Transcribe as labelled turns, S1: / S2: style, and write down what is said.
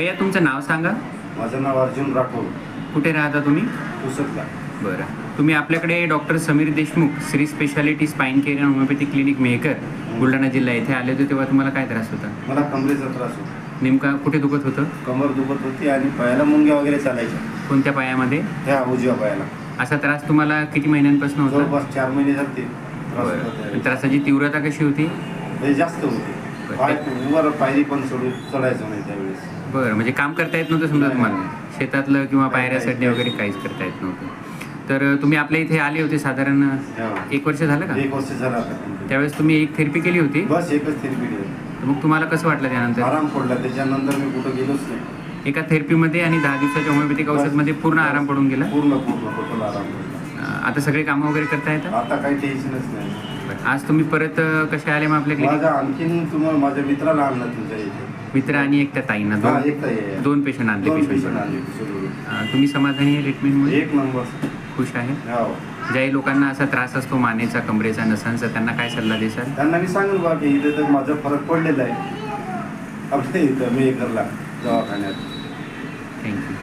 S1: भैया तुमचं नाव सांगा.
S2: माझं नाव अर्जुन राठोड.
S1: कुठे राहता तुम्ही?
S2: पुसदला.
S1: बरं. तुम्ही आपल्याकडे doctor Sameer Deshmukh Shri speciality spine care आणि होमिओपॅथी क्लिनिक मेहकर बुलढाणा जिल्हा येथे आले होते, तेव्हा तुम्हाला काय त्रास होता?
S2: मला कमरेचा त्रास होता.
S1: नेमका कुठे दुखत होतं?
S2: कमर दुखत होती आणि पायाला मुंग्या वगैरे चालायच्या.
S1: कोणत्या पायामध्ये?
S2: त्या उजव्या पायाला.
S1: असा त्रास तुम्हाला किती महिन्यांपासून होता?
S2: जवळपास 4 महिने झाले.
S1: त्रासाची तीव्रता कशी होती?
S2: जास्त होती. वर पायरी पण चढायचं नाही त्यावेळेस.
S1: बरं, म्हणजे काम करता येत नव्हतं समजा तुम्हाला? शेतातलं किंवा पायऱ्या चढणे वगैरे काहीच करता येत नव्हतं. तर तुम्ही आपल्या इथे आले होते साधारण 1 वर्ष झालं का?
S2: 1 वर्ष झालं आता.
S1: त्यावेळेस तुम्ही एक थेरपी केली होती?
S2: बस एकच थेरपी केली.
S1: मग तुम्हाला कसं वाटलं त्यानंतर?
S2: आराम पडला. त्याच्यानंतर मी कुठं गेलोच नाही.
S1: एका थेरपीमध्ये आणि 10 दिवसाच्या होमिओपॅथिक औषधमध्ये पूर्ण आराम पडून गेला?
S2: पूर्ण टोटल आराम पडला.
S1: आता सगळे कामं वगैरे करता येतात?
S2: आता काही टेन्शनच नाही.
S1: आज तुम्ही परत कसे आले मग आपल्या क्लिनिक?
S2: माझ्या आणखीन तुम्हाला माझ्या मित्राला आणलं तुमच्या इथे.
S1: मित्र आणि एक त्या ताईंना, दोन पेशंट आणले. तुम्ही समाधानी आहे ट्रीटमेंटमुळे?
S2: 1 नंबर.
S1: खुश आहे?
S2: हो.
S1: ज्याही लोकांना असा त्रास असतो मानेचा, कमरेचा, नसांचा, त्यांना काय सल्ला देसाल?
S2: त्यांना मी सांगेन बा की इथे तर माझा फरक पडलेला आहे आपल्या इथं मेहकरला दवाखान्यात.
S1: थँक्यू.